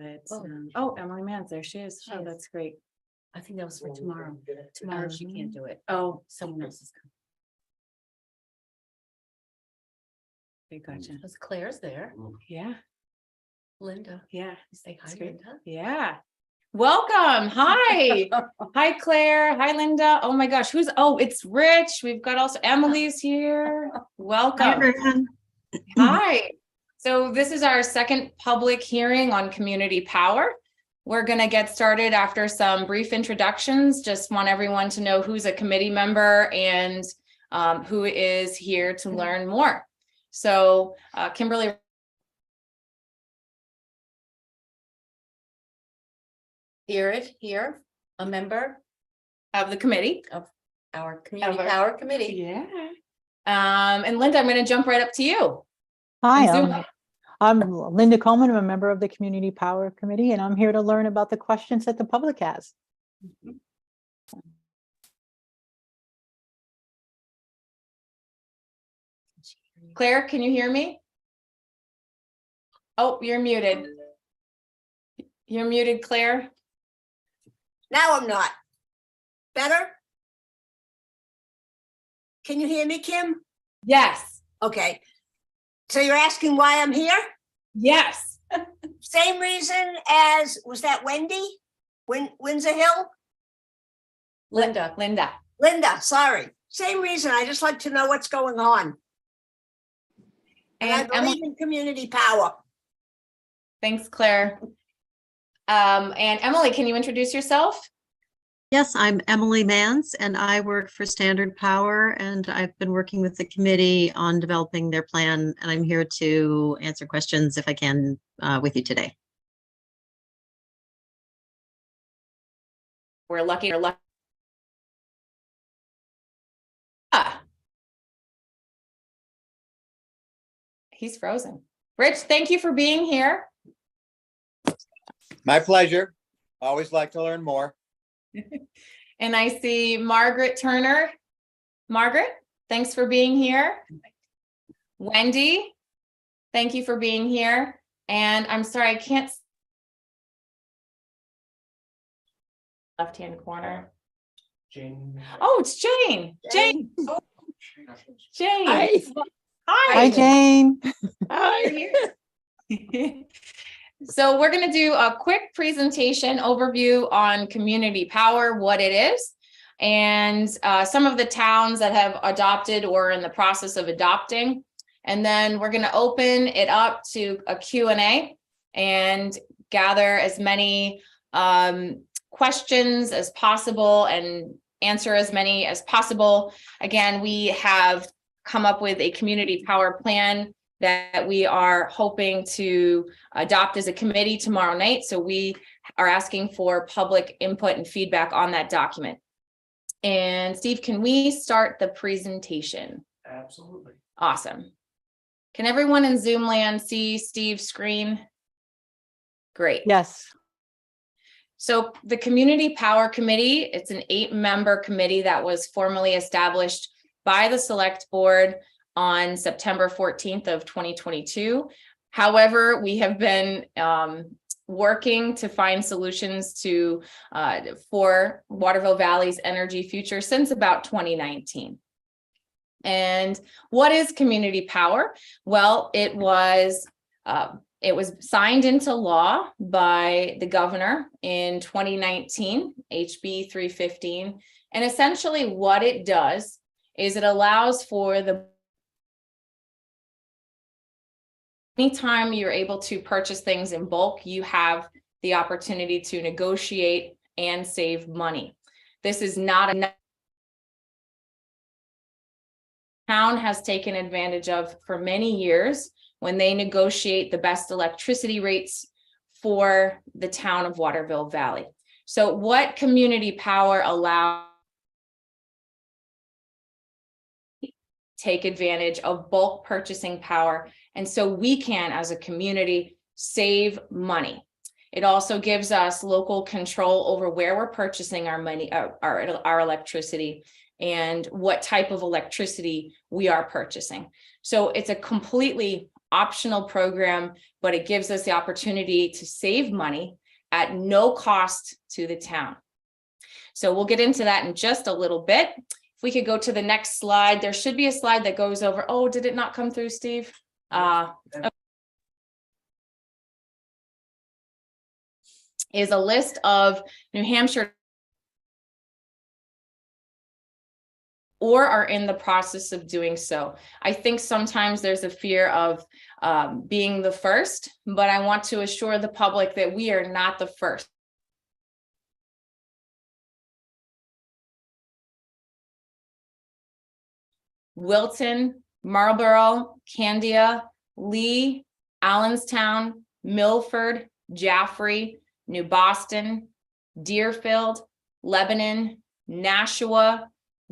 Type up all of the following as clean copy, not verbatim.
But, Oh. Emily Mans, there she is. She Oh, is. that's great. I think that was for tomorrow. Tomorrow she can't do it. Oh, Someone else is okay, gotcha. coming. Because Claire's there. Yeah, Linda. yeah, You say hi, That's great. Linda. yeah. Welcome. Hi. Hi, Claire. Hi, Linda. Oh my gosh. It's Rich. We've got also Emily's here. Welcome. Hi. So this is our second public hearing on community power. We're going to get started after some brief introductions. Just want everyone to know who's a committee member and who is here to learn more. So Kimberly Here, a member of the committee. of our community our- power committee. Yeah. And Linda, I'm going to jump right up to you. Hi, Zoom. I'm Linda Coleman. I'm a member of the Community Power Committee, and I'm here to learn about the questions that the public has. Claire, can you hear me? Oh, you're muted. You're muted, Claire. Now I'm not. Better? Can you hear me, Kim? Yes. Okay. So you're asking why I'm here? Yes. Same reason as, was that Wendy? Windsor Hill? Linda. Linda. Linda, sorry. Same reason. I just like to know what's going on. And I And Emily, believe in community power. thanks, Claire. And Emily, can you introduce yourself? Yes, I'm Emily Mans and I work for Standard Power, and I've been working with the committee on developing their plan, and I'm here to answer questions if I can with you today. We're lucky. Ah. He's frozen. Rich, thank you for being here. My pleasure. Always like to learn more. And I see Margaret Turner. Margaret, thanks for being here. Wendy, thank you for being here. And I'm sorry, I can't. Left-hand corner. Jane. Oh, it's Jane. Jane. Jane. Hi. Hi. Hi, Jane. So we're going to do a quick presentation overview on community power, what it is, and some of the towns that have adopted or in the process of adopting. And then we're going to open it up to a Q&A and gather as many questions as possible and answer as many as possible. Again, we have come up with a community power plan that we are hoping to adopt as a committee tomorrow night. So we are asking for public input and feedback on that document. And Steve, can we start the presentation? Absolutely. Awesome. Can everyone in Zoom land see Steve's screen? Great. Yes. So the Community Power Committee, it's an 8-member committee that was formally established by the Select Board on September 14th of 2022. However, we have been working to find solutions to for Waterville Valley's energy future since about 2019. And what is community power? Well, it was signed into law by the governor in 2019, HB 315. And essentially what it does is it allows for the anytime you're able to purchase things in bulk, you have the opportunity to negotiate and save money. This is not a town has taken advantage of for many years when they negotiate the best electricity rates for the town of Waterville Valley. So what community power allows take advantage of bulk purchasing power. And so we can, as a community, save money. It also gives us local control over where we're purchasing our money, our electricity, and what type of electricity we are purchasing. So it's a completely optional program, but it gives us the opportunity to save money at no cost to the town. So we'll get into that in just a little bit. If we could go to the next slide, there should be a slide that goes over, oh, did it not come through, Steve? Is a list of New Hampshire or are in the process of doing so. I think sometimes there's a fear of being the first, but I want to assure the public that we are not the first. Wilton, Marlborough, Candia, Lee, Allenstown, Milford, Jaffrey, New Boston, Deerfield, Lebanon, Nashua,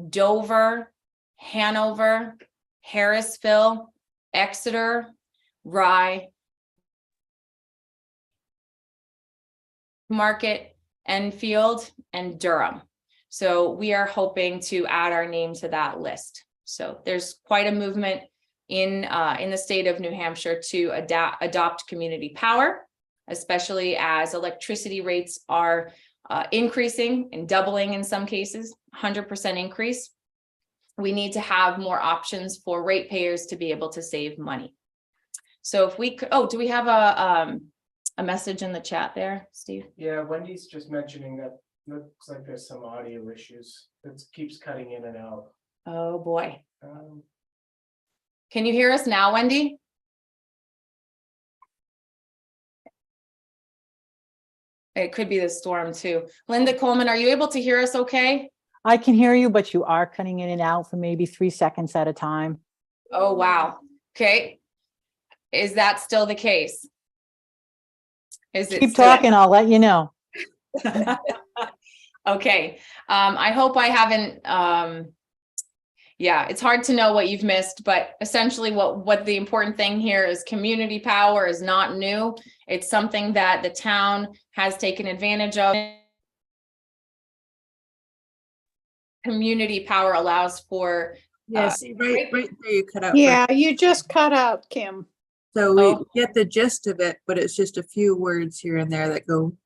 Dover, Hanover, Harrisville, Exeter, Rye, Market, Enfield, and Durham. So we are hoping to add our name to that list. So there's quite a movement in the state of New Hampshire to adopt community power, especially as electricity rates are increasing and doubling in some cases, 100% increase. We need to have more options for ratepayers to be able to save money. So if we could, oh, do we have a message in the chat there, Steve? Yeah, Wendy's just mentioning that looks like there's some audio issues. It keeps cutting in and out. Oh, boy. Can you hear us now, Wendy? It could be the storm too. Linda Coleman, are you able to hear us okay? I can hear you, but you are cutting in and out for maybe 3 seconds at a time. Oh, wow. Okay. Is that still the case? Is it Keep still- talking, I'll let you know. Okay. I hope I haven't, yeah, it's hard to know what you've missed, but essentially what the important thing here is community power is not new. It's something that the town has taken advantage of. Community power allows for, Yes, right there you cut out. Yeah, you just cut out, Kim. So we Oh. get the gist of it, but it's just a few words here and there that go.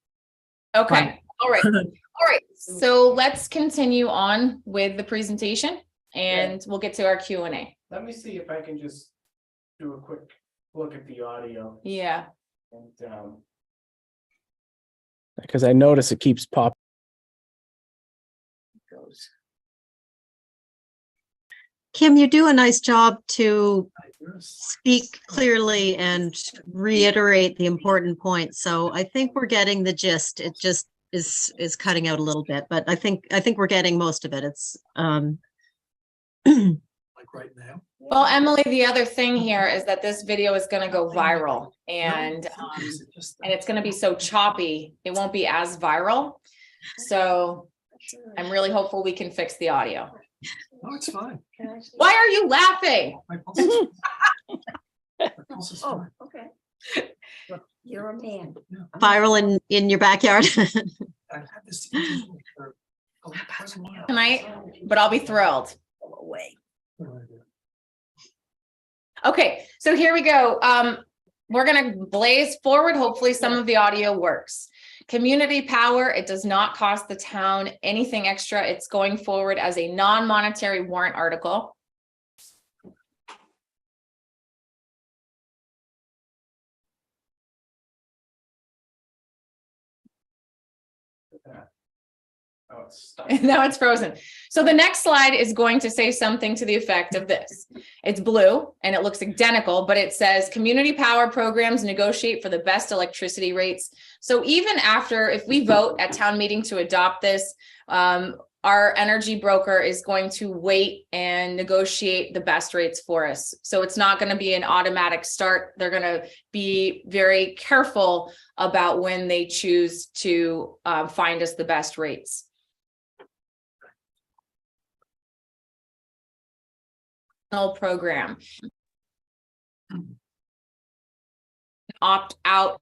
okay. All right. All right. So let's continue on with the presentation and we'll get to our Q&A. Let me see if I can just do a quick look at the audio Yeah. and because I notice it keeps popping. goes. Kim, you do a nice job to speak clearly and reiterate the important points. So I think we're getting the gist. It just is cutting out a little bit, but I think we're getting most of it. It's Like right now. Well, Emily, the other thing here is that this video is going to go viral and it's going to be so choppy, it won't be as viral. So I'm really hopeful we can fix the audio. No, it's fine. Why are you laughing? My pulse is Oh, fine. okay. Look, you're a man. viral in your backyard. I've had this for a while. Tonight, but I'll be thrilled. Go away. Okay, so here we go. We're going to blaze forward. Hopefully some of the audio works. Community power, it does not cost the town anything extra. It's going forward as a non-monetary warrant article. Oh, it's stuck. Now it's frozen. So the next slide is going to say something to the effect of this. It's blue and it looks identical, but it says community power programs negotiate for the best electricity rates. So even after, if we vote at town meeting to adopt this, our energy broker is going to wait and negotiate the best rates for us. So it's not going to be an automatic start. They're going to be very careful about when they choose to find us the best rates. Program. Opt out.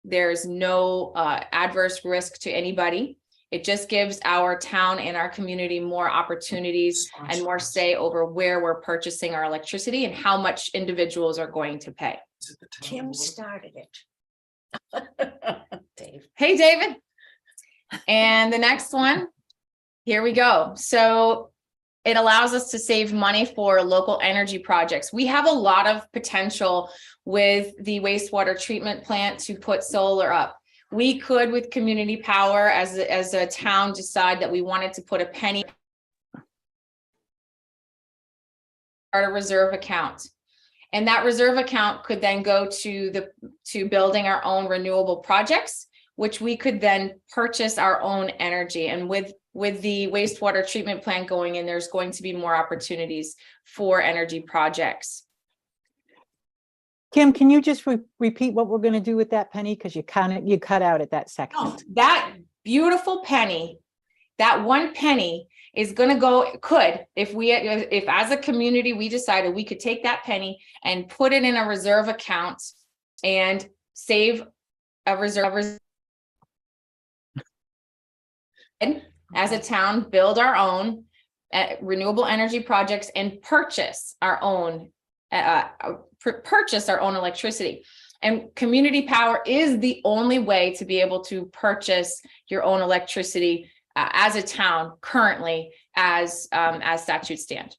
There's no adverse risk to anybody. It just gives our town and our community more opportunities and more say over where we're purchasing our electricity and how much individuals are going to pay. Tim started it. Dave. Hey, David. And the next one, here we go. So it allows us to save money for local energy projects. We have a lot of potential with the wastewater treatment plant to put solar up. We could, with community power, as a town, decide that we wanted to put a penny or a reserve account. And that reserve account could then go to building our own renewable projects, which we could then purchase our own energy. And with the wastewater treatment plant going in, there's going to be more opportunities for energy projects. Kim, can you just repeat what we're going to do with that penny? Because you cut out at that second. Oh, that beautiful penny, that one penny is going to go, if as a community, we decided we could take that penny and put it in a reserve account and save a reserve. And as a town, build our own renewable energy projects and purchase our own electricity. And community power is the only way to be able to purchase your own electricity as a town currently, as statutes stand.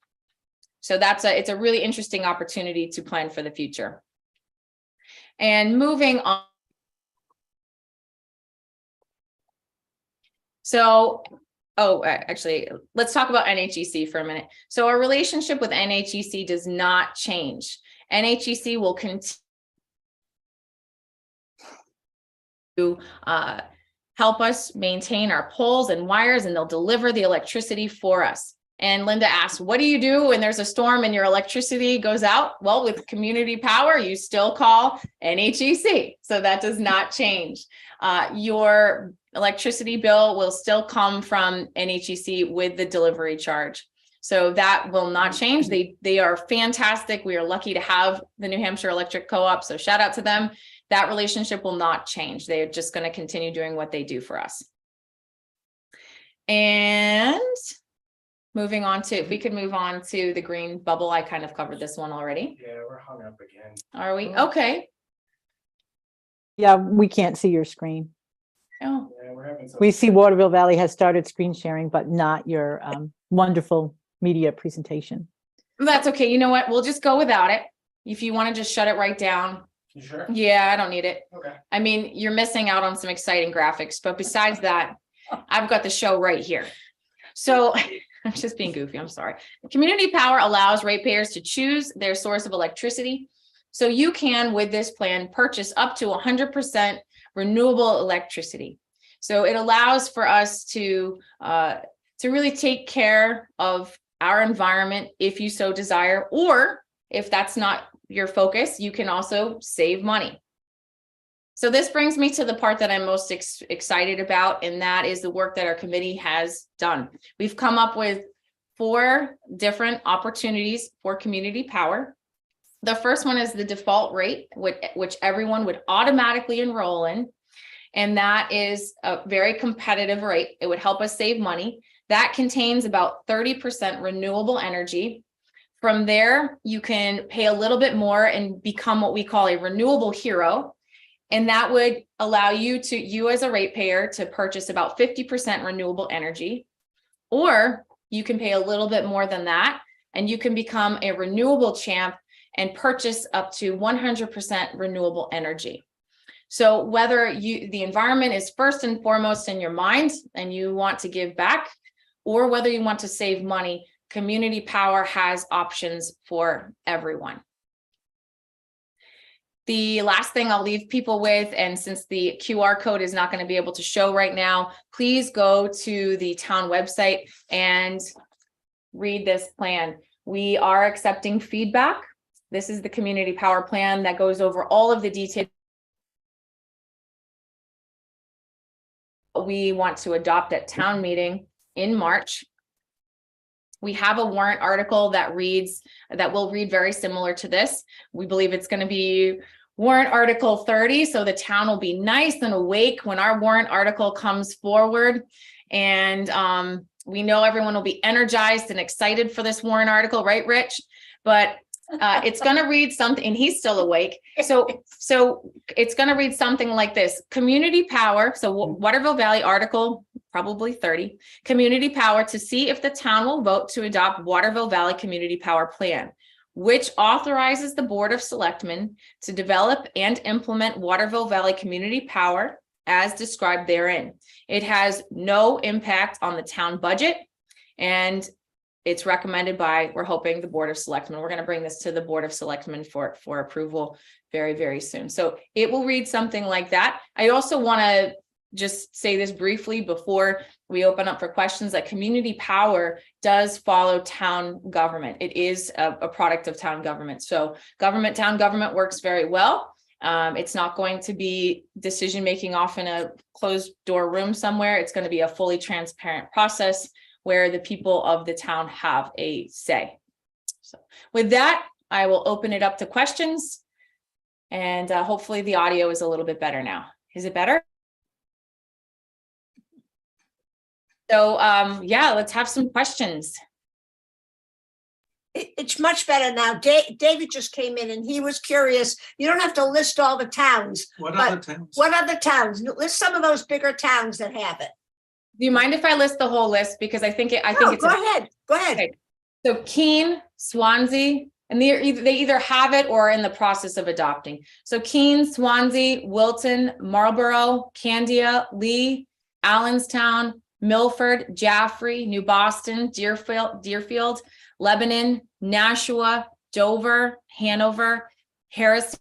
So it's a really interesting opportunity to plan for the future. And moving on. So, actually, let's talk about NHEC for a minute. So our relationship with NHEC does not change. NHEC will continue to help us maintain our poles and wires, and they'll deliver the electricity for us. And Linda asked, what do you do when there's a storm and your electricity goes out? Well, with community power, you still call NHEC. So that does not change. Your electricity bill will still come from NHEC with the delivery charge. So that will not change. They are fantastic. We are lucky to have the New Hampshire Electric Co-op. So shout out to them. That relationship will not change. They're just going to continue doing what they do for us. And moving on to, if we could move on to the green bubble, I kind of covered this one already. Yeah, we're hung up again. Are we? Okay. Yeah, we can't see your screen. Oh, Yeah, we're having some. We see Waterville Valley has started screen sharing, but not your wonderful media presentation. that's okay. You know what? We'll just go without it. If you want to just shut it right down. You sure? Yeah, I don't need it. Okay. I mean, you're missing out on some exciting graphics, but besides that, I've got the show right here. So I'm just being goofy. I'm sorry. Community power allows ratepayers to choose their source of electricity. So you can, with this plan, purchase up to 100% renewable electricity. So it allows for us to really take care of our environment if you so desire, or if that's not your focus, you can also save money. So this brings me to the part that I'm most excited about, and that is the work that our committee has done. We've come up with 4 different opportunities for community power. The first one is the default rate, which everyone would automatically enroll in. And that is a very competitive rate. It would help us save money. That contains about 30% renewable energy. From there, you can pay a little bit more and become what we call a renewable hero. And that would allow you as a ratepayer to purchase about 50% renewable energy. Or you can pay a little bit more than that, and you can become a renewable champ and purchase up to 100% renewable energy. So whether the environment is first and foremost in your mind and you want to give back, or whether you want to save money, community power has options for everyone. The last thing I'll leave people with, and since the QR code is not going to be able to show right now, please go to the town website and read this plan. We are accepting feedback. This is the community power plan that goes over all of the details we want to adopt at town meeting in March. We have a warrant article that will read very similar to this. We believe it's going to be warrant article 30. So the town will be nice and awake when our warrant article comes forward. And we know everyone will be energized and excited for this warrant article, right, Rich? But it's going to read something, and he's still awake. So it's going to read something like this: community power. So Waterville Valley Article, probably 30, community power to see if the town will vote to adopt Waterville Valley Community Power Plan, which authorizes the Board of Selectmen to develop and implement Waterville Valley Community Power as described therein. It has no impact on the town budget, and it's recommended by, we're hoping, the Board of Selectmen. We're going to bring this to the Board of Selectmen for approval very, very soon. So it will read something like that. I also want to just say this briefly before we open up for questions, that community power does follow town government. It is a product of town government. So town government works very well. It's not going to be decision-making off in a closed door room somewhere. It's going to be a fully transparent process where the people of the town have a say. So with that, I will open it up to questions, and hopefully the audio is a little bit better now. Is it better? So yeah, let's have some questions. It's much better now. David just came in and he was curious. You don't have to list all the towns. What but other towns? What other towns? List some of those bigger towns that have it. Do you mind if I list the whole list? Because I think it's go ahead. Go ahead. Okay. So Keene, Swansea, and they either have it or are in the process of adopting. So Keene, Swansea, Wilton, Marlborough, Candia, Lee, Allenstown, Milford, Jaffrey, New Boston, Deerfield, Lebanon, Nashua, Dover, Hanover, Harris,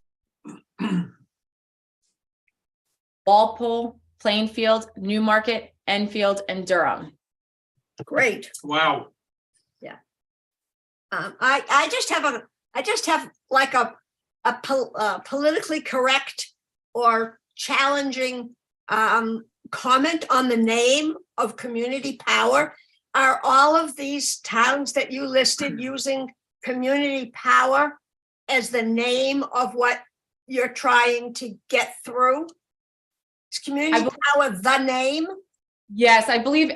Walpole, Plainfield, Newmarket, Enfield, and Durham. Great. Wow. Yeah. I just have like a politically correct or challenging comment on the name of community power. Are all of these towns that you listed using community power as the name of what you're trying to get through? Is community power the name? Yes, I believe,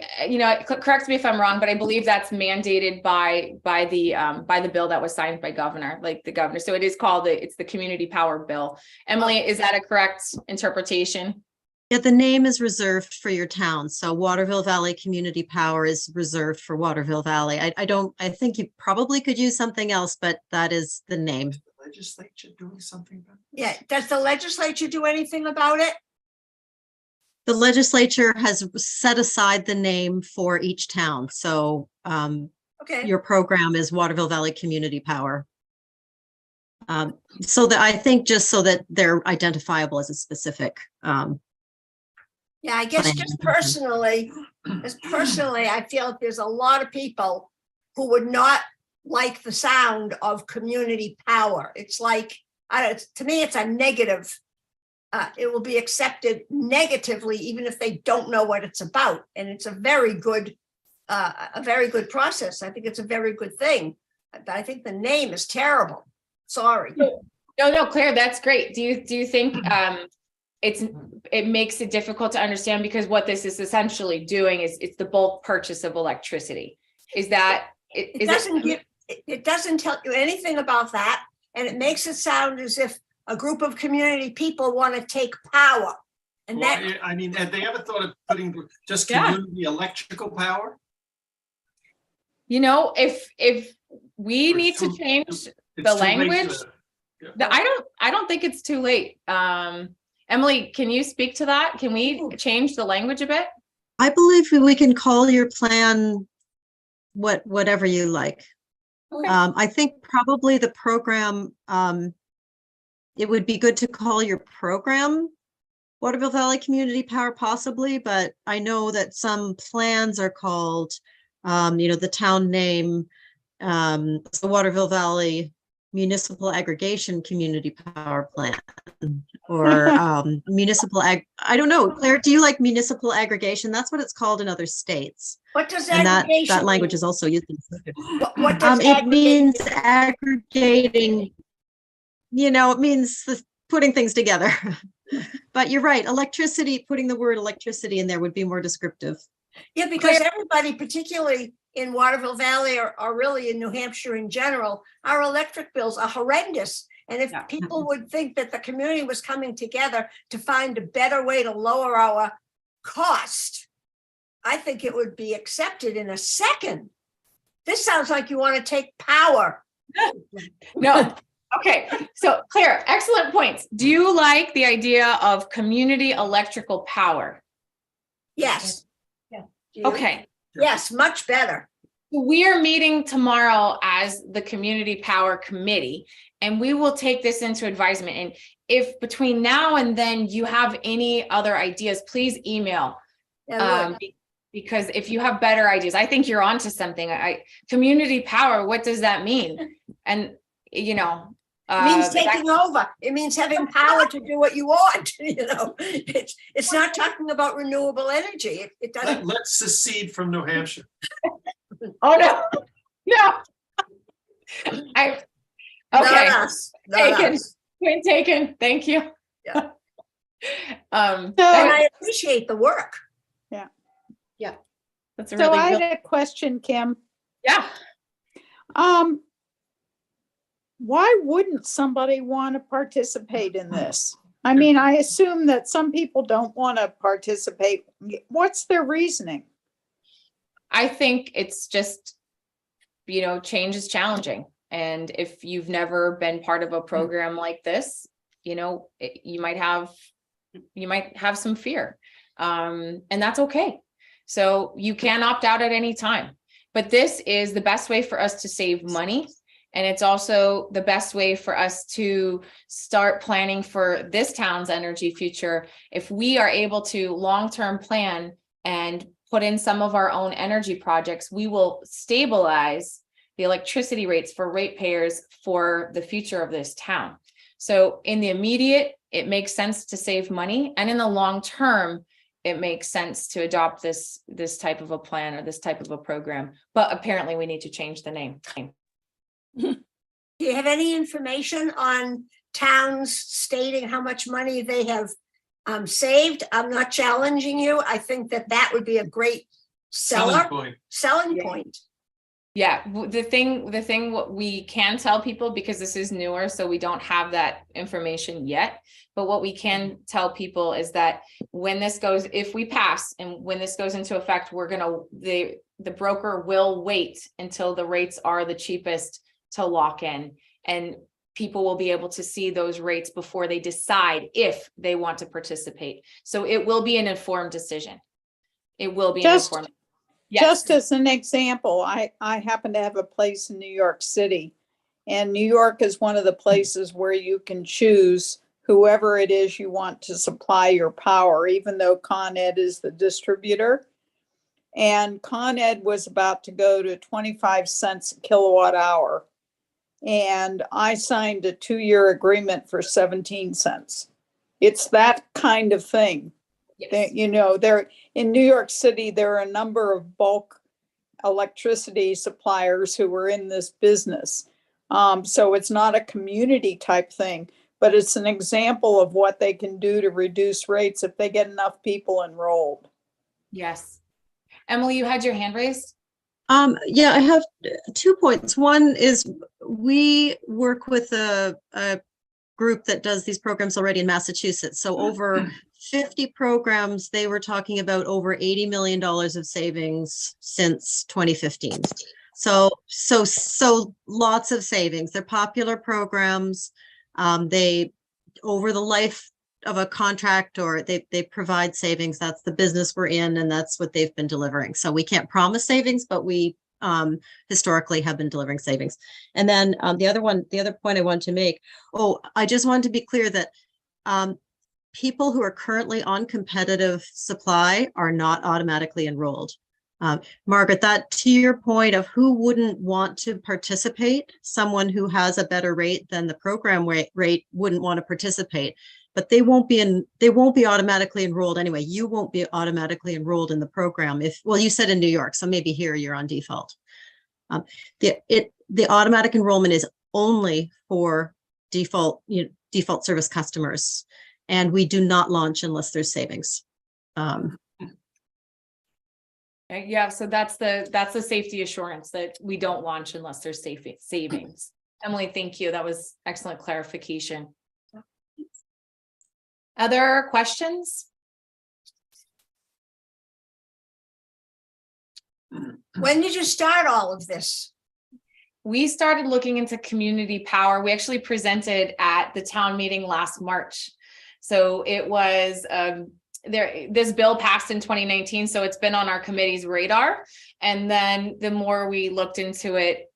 correct me if I'm wrong, but I believe that's mandated by the bill that was signed by the governor. So it is called it's the Community Power Bill. Emily, is that a correct interpretation? Yeah, the name is reserved for your town. So Waterville Valley Community Power is reserved for Waterville Valley. I think you probably could use something else, but that is the name. Is the legislature doing something about it? Yeah. Does the legislature do anything about it? The legislature has set aside the name for each town. So Okay. your program is Waterville Valley Community Power. So that I think just so that they're identifiable as a specific. Yeah, I guess just personally, I feel there's a lot of people who would not like the sound of community power. It's like, to me, it's a negative. It will be accepted negatively, even if they don't know what it's about. And it's a very good process. I think it's a very good thing. But I think the name is terrible. Sorry. No, Claire, that's great. Do you think it makes it difficult to understand, because what this is essentially doing is it's the bulk purchase of electricity. Is that it doesn't tell you anything about that, and it makes it sound as if a group of community people want to take power. And Well, I mean, have they ever thought of putting just community electrical power? If we need to change It's the too late language, to- I don't think it's too late. Emily, can you speak to that? Can we change the language a bit? I believe we can call your plan whatever you like. Okay. I think probably the program, it would be good to call your program Waterville Valley Community Power possibly, but I know that some plans are called, the town name, the Waterville Valley Municipal Aggregation Community Power Plan, or I don't know. Claire, do you like municipal aggregation? That's what it's called in other states. what does And aggregation that language mean? is also used in. What does It means aggregating, it means putting things together. But you're right, electricity, putting the word electricity in there would be more descriptive. Yeah, because everybody, particularly in Waterville Valley or really in New Hampshire in general, our electric bills are horrendous. And if Yeah. people would think that the community was coming together to find a better way to lower our cost, I think it would be accepted in a second. This sounds like you want to take power. No. Okay, so Claire, excellent points. Do you like the idea of community electrical power? Yes. Yeah. Okay, Yes, much better. we are meeting tomorrow as the Community Power Committee, and we will take this into advisement. And if between now and then you have any other ideas, please email. Yeah, would. Because if you have better ideas, I think you're onto something. Community power, what does that mean? And, you know. It means taking over. It means having power to do what you want. You know, it's not talking about renewable energy. It doesn't. Let's secede from New Hampshire. Oh, no, no. Okay. Not us. Not Taken. us. Point taken. Thank you. Yeah. Um, So- And I appreciate the work. that's a So really I good, had a question, Kim. yeah. Why wouldn't somebody want to participate in this? I mean, I assume that some people don't want to participate. What's their reasoning? I think it's just, change is challenging. And if you've never been part of a program like this, you might have some fear. And that's okay. So you can opt out at any time, but this is the best way for us to save money. And it's also the best way for us to start planning for this town's energy future. If we are able to long-term plan and put in some of our own energy projects, we will stabilize the electricity rates for ratepayers for the future of this town. So in the immediate, it makes sense to save money. And in the long term, it makes sense to adopt this type of a plan or this type of a program. But apparently we need to change the name. Do you have any information on towns stating how much money they have saved? I'm not challenging you. I think that would be a great selling point. point. Yeah, the thing what we can tell people, because this is newer, so we don't have that information yet. But what we can tell people is that when this goes, if we pass and when this goes into effect, the broker will wait until the rates are the cheapest to lock in, and people will be able to see those rates before they decide if they want to participate. So it will be an informed decision. It will be an informed. Yes. Just as an example, I happen to have a place in New York City, and New York is one of the places where you can choose whoever it is you want to supply your power, even though Con Ed is the distributor. And Con Ed was about to go to 25 cents a kilowatt hour. And I signed a 2-year agreement for 17 cents. It's that kind of thing. Yes. There in New York City, there are a number of bulk electricity suppliers who are in this business. So it's not a community type thing, but it's an example of what they can do to reduce rates if they get enough people enrolled. Yes. Emily, you had your hand raised? Yeah, I have 2 points. One is we work with a group that does these programs already in Massachusetts. So over 50 programs, they were talking about over $80 million of savings since 2015. So lots of savings. They're popular programs. They, over the life of a contract, or they provide savings. That's the business we're in, and that's what they've been delivering. So we can't promise savings, but we historically have been delivering savings. And then the other point I want to make, I just wanted to be clear that people who are currently on competitive supply are not automatically enrolled. Margaret, that to your point of who wouldn't want to participate, someone who has a better rate than the program rate wouldn't want to participate, but they won't be automatically enrolled anyway. You won't be automatically enrolled in the program you said in New York, so maybe here you're on default. The automatic enrollment is only for default service customers, and we do not launch unless there's savings. Yeah, so that's the safety assurance that we don't launch unless there's savings. Emily, thank you. That was excellent clarification. Other questions? When did you start all of this? We started looking into community power. We actually presented at the town meeting last March. So it was this bill passed in 2019, so it's been on our committee's radar. And then the more we looked into it,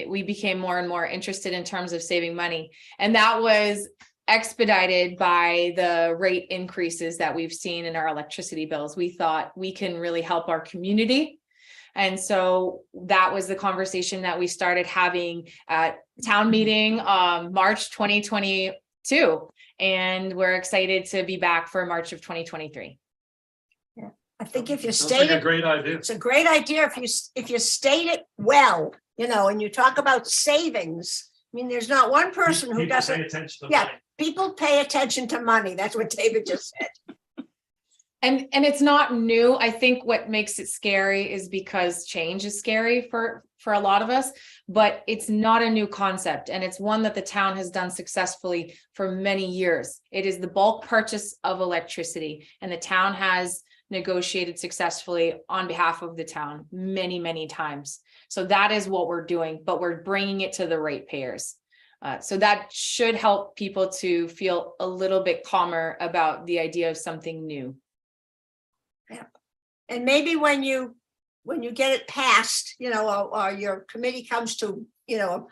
we became more and more interested in terms of saving money. And that was expedited by the rate increases that we've seen in our electricity bills. We thought we can really help our community. And so that was the conversation that we started having at town meeting, March 2022. And we're excited to be back for March of 2023. I think if you Sounds like state a it, great idea. it's a great idea if you state it well, you know, and you talk about savings. I mean, there's not one person who People pay doesn't, attention to yeah. money. people pay attention to money. That's what David just said. And it's not new. I think what makes it scary is because change is scary for a lot of us, but it's not a new concept. And it's one that the town has done successfully for many years. It is the bulk purchase of electricity, and the town has negotiated successfully on behalf of the town many, many times. So that is what we're doing, but we're bringing it to the ratepayers. So that should help people to feel a little bit calmer about the idea of something new. And maybe when you get it passed, you know, or your committee comes to, you know,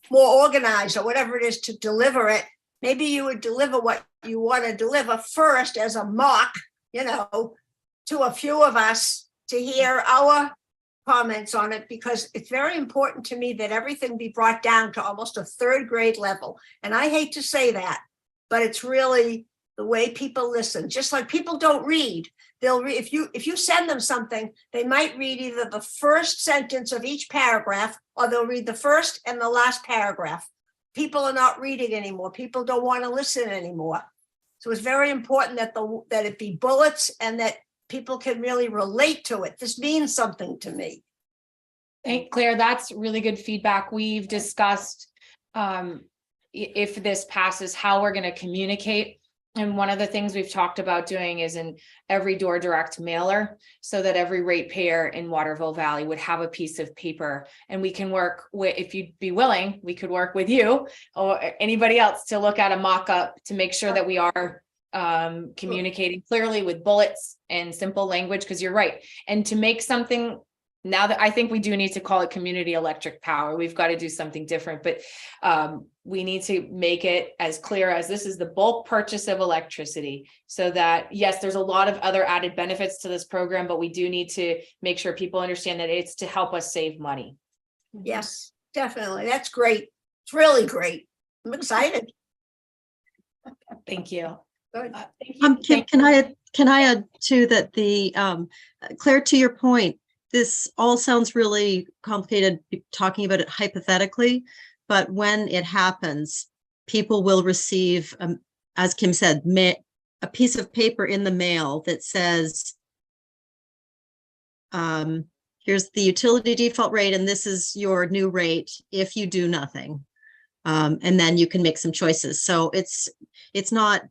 more organized or whatever it is to deliver it, maybe you would deliver what you want to deliver first as a mock, you know, to a few of us to hear our comments on it, because it's very important to me that everything be brought down to almost a third grade level. And I hate to say that, but it's really the way people listen. Just like people don't read, they'll read, if you send them something, they might read either the first sentence of each paragraph, or they'll read the first and the last paragraph. People are not reading anymore. People don't want to listen anymore. So it's very important that it be bullets and that people can really relate to it. This means something to me. Thank Claire, that's really good feedback. We've discussed if this passes, how we're going to communicate. And one of the things we've talked about doing is an every door direct mailer, so that every ratepayer in Waterville Valley would have a piece of paper. And we can work with, if you'd be willing, we could work with you or anybody else to look at a mock-up to make sure that we are communicating clearly with bullets and simple language, because you're right. And to make something, now that I think we do need to call it community electric power, we've got to do something different, but we need to make it as clear as this is the bulk purchase of electricity, so that, yes, there's a lot of other added benefits to this program, but we do need to make sure people understand that it's to help us save money. Yes, definitely. That's great. It's really great. I'm excited. Thank you. Good. Thank Can I add to that, the Claire, to your point, this all sounds really complicated talking about it hypothetically, but when it happens, people will receive, as Kim said, a piece of paper in the mail that says, here's the utility default rate, and this is your new rate if you do nothing. And then you can make some choices. So it's not,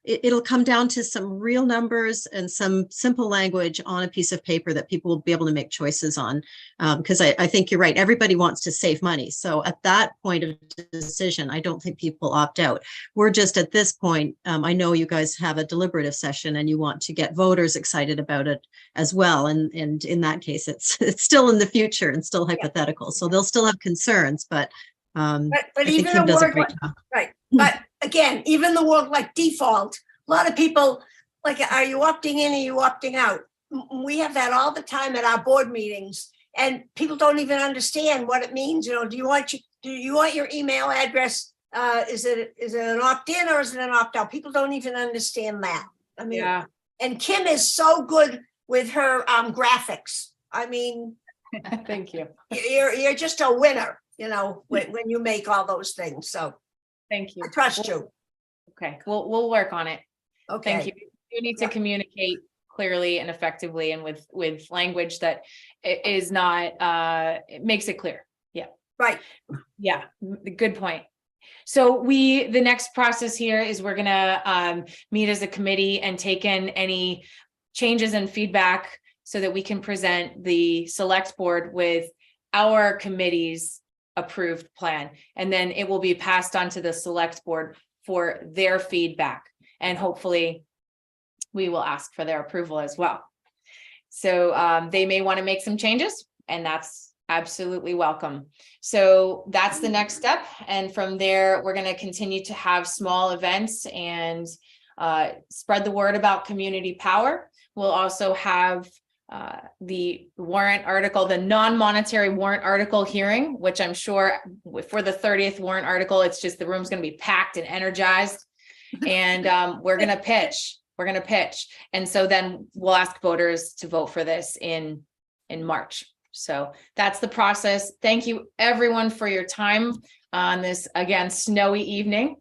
it'll come down to some real numbers and some simple language on a piece of paper that people will be able to make choices on. Because I think you're right. Everybody wants to save money. So at that point of decision, I don't think people opt out. We're just at this point, I know you guys have a deliberative session and you want to get voters excited about it as well. And in that case, it's still in the future and still hypothetical. So they'll still have concerns, but I think even Kim the does a word, great job. right. But again, even the word like default, a lot of people like, are you opting in? Are you opting out? We have that all the time at our board meetings, and people don't even understand what it means. You know, do you want your email address? Is it an opt-in or is it an opt-out? People don't even understand that. I mean, Yeah. And Kim is so good with her graphics. I mean, Thank you. you're just a winner, you know, when you make all those things. So Thank you. I trust you. Okay, we'll work on it. Okay. Thank you. You need to communicate clearly and effectively and with language that is not, it makes it clear. Right. Yeah, good point. So the next process here is we're gonna meet as a committee and take in any changes and feedback so that we can present the select board with our committee's approved plan. And then it will be passed on to the select board for their feedback. And hopefully we will ask for their approval as well. So they may want to make some changes, and that's absolutely welcome. So that's the next step. And from there, we're going to continue to have small events and spread the word about community power. We'll also have the warrant article, the non-monetary warrant article hearing, which I'm sure for the 30th warrant article, it's just the room's going to be packed and energized. And we're going to pitch. And so then we'll ask voters to vote for this in March. So that's the process. Thank you everyone for your time on this, again, snowy evening.